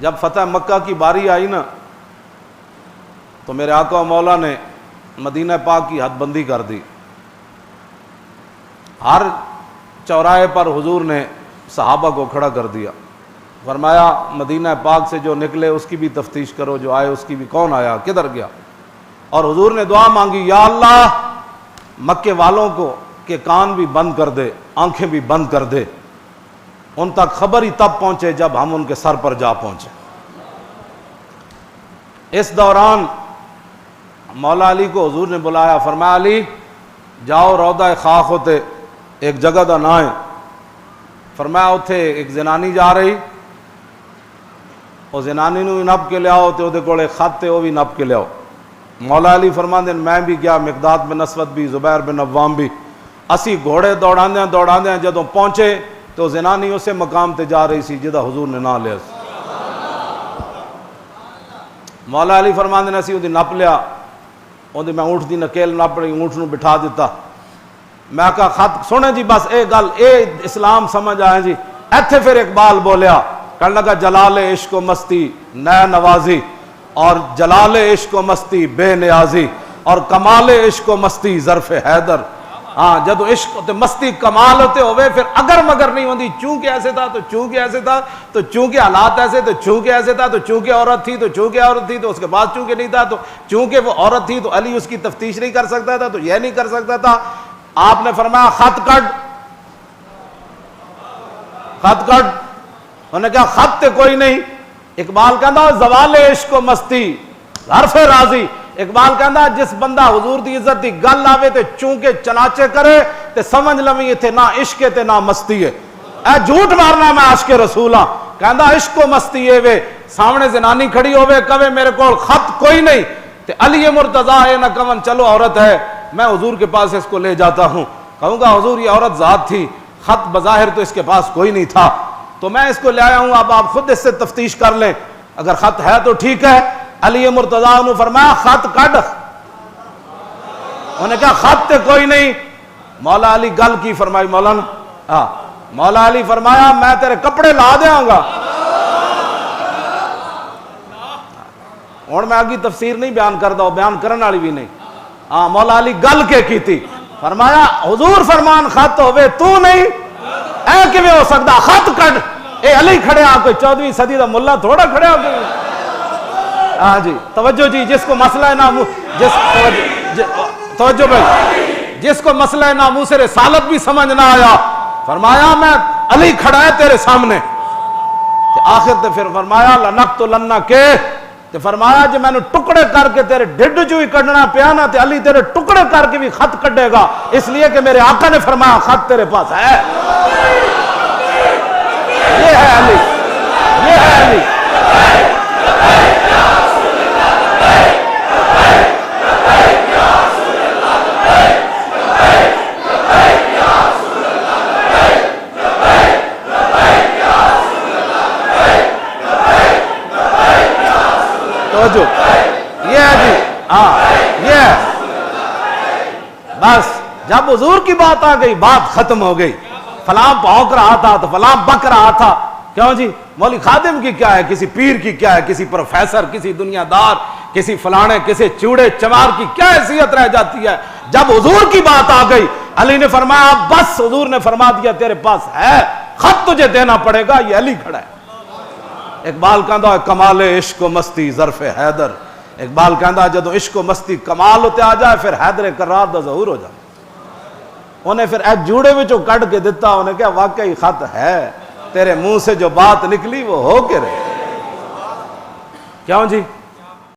جب فتح مکہ کی باری آئی نا تو میرے آقا و مولا نے مدینہ پاک کی حد بندی کر دی. ہر چوراہے پر حضور نے صحابہ کو کھڑا کر دیا. فرمایا مدینہ پاک سے جو نکلے اس کی بھی تفتیش کرو, جو آئے اس کی بھی, کون آیا کدھر گیا. اور حضور نے دعا مانگی, یا اللہ مکے والوں کو کہ کان بھی بند کر دے, آنکھیں بھی بند کر دے, ان تک خبر ہی تب پہنچے جب ہم ان کے سر پر جا پہنچے. اس دوران مولا علی کو حضور نے بلایا. فرمایا علی جاؤ روضہ خاک ہوتے ایک جگہ دا نام ہے. فرمایا اتھے ایک زنانی جا رہی, وہ زنانی نو نپ کے لیاؤ تے وہ کول خط تے وہ بھی نپ کے لیاؤ. مولا علی فرماندے میں بھی گیا, مقداد بن اسود بھی, زبیر بن عوام بھی. اسی گھوڑے دوڑاندے جدوں پہنچے تو زنانی اسے مقام تے جا رہی سی جدا حضور نے نہ لیا. مولا علی فرماندے نے اسی اودی نپ لیا, اودی میں اونٹ دی نکیل نپ رہی, اونٹ نو بٹھا دیتا. میں کہا خط سنے جی بس اے گل اے اسلام سمجھ آئے جی. ایتھے پھر اقبال بولیا, کہنے لگا جلال عشق و مستی نئے نوازی, اور جلال عشق و مستی بے نیازی, اور کمال عشق و مستی ظرف حیدر. ہاں جدو عشق تے مستی کمال ہوتے ہوئے پھر اگر مگر نہیں ہوندی, چونکہ ایسے تھا تو چونکہ ایسے تھا تو چونکہ حالات ایسے تو چونکہ ایسے تھا تو چونکہ عورت تھی تو چونکہ عورت تھی تو اس کے بعد چونکہ نہیں تھا تو چونکہ وہ عورت تھی تو علی اس کی تفتیش نہیں کر سکتا تھا تو یہ نہیں کر سکتا تھا. آپ نے فرمایا خط کٹ, خط کٹ. انہوں نے کہا خط تے کوئی نہیں. اقبال کہندا زوال عشق و مستی حرف راضی. اقبال کہندا جس بندہ حضور دی عزت دی گل آوے تے چونکہ چناچے کرے تے سمجھ لویں ایتھے نہ عشق تے نہ مستی ہے. اے جھوٹ مارنا میں عاشق رسول ہاں. کہندا عشق و مستی اے وے سامنے زنانی کھڑی ہوے کہے میرے کول خط کوئی نہیں تے علی مرتضیٰ اے نہ کون چلو عورت ہے میں حضور کے پاس اس کو لے جاتا ہوں. کہوں گا حضور یہ عورت ذات تھی, خط بظاہر تو اس کے پاس کوئی نہیں تھا, تو میں اس کو لے آیا ہوں, اب آپ خود اس سے تفتیش کر لیں, اگر خط ہے تو ٹھیک ہے. علی مرتضیٰ نے فرمایا خط کڈ. انہوں نے کہا خط تے کوئی نہیں. مولا علی گل کی فرمائی مولانا, ہاں مولا علی فرمایا میں تیرے کپڑے لا دیاں گا. ہوں میں آگے تفسیر نہیں بیان کردا, بیان کرن والی بھی نہیں. ہاں مولا علی گل کے کی تھی. فرمایا حضور فرمان خط ہوئے تو نہیں, اے کیویں ہو سکدا, خط کڈ. اے علی کھڑے آ کوئی 14ویں صدی دا ملا تھوڑا کھڑے آ کوئی. ہاں جی توجہ جی, جس کو مسئلہ توجہ بھائی, جس کو مسئلہ ناموس رسالت بھی سمجھ نہ آیا, فرمایا میں علی کھڑا ہے تیرے سامنے. آخر تے پھر فرمایا لنقتلن کے, تے فرمایا جی میں نے ٹکڑے کر کے تیرے ڈھڈ جو ہی کڈنا پیا نا تے علی تیرے ٹکڑے کر کے بھی خط کڈے گا, اس لیے کہ میرے آقا نے فرمایا خط تیرے پاس ہے. یہ ہے علی, یہ ہے علی. یہ ہے جی, ہاں یہ ہے. بس جب حضور کی بات آ گئی بات ختم ہو گئی. فلاں بھونک رہا تھا تو فلاں بک رہا تھا, کیوں جی مولوی خادم کی کیا ہے, کسی پیر کی کیا ہے, کسی پروفیسر, کسی دنیا دار, کسی فلانے, کسی چوڑے چمار کی کیا حیثیت رہ جاتی ہے. جب حضور کی بات آ گئی علی نے فرمایا بس, حضور نے فرما دیا تیرے پاس ہے, خط تجھے دینا پڑے گا, یہ علی کھڑا ہے. اقبال کہندا ہے کمال عشق و مستی ظرف حیدر. اقبال کہندا جدو عشق و مستی کمال ہوتے آ جائے پھر حیدر کرار دا ظہور ہو جائے. انہیں پھر ایک جوڑے وچوں کڈ کے دیتا, انہیں کہا واقعی خط ہے, تیرے منہ سے جو بات نکلی وہ ہو کے رہے. کیوں جی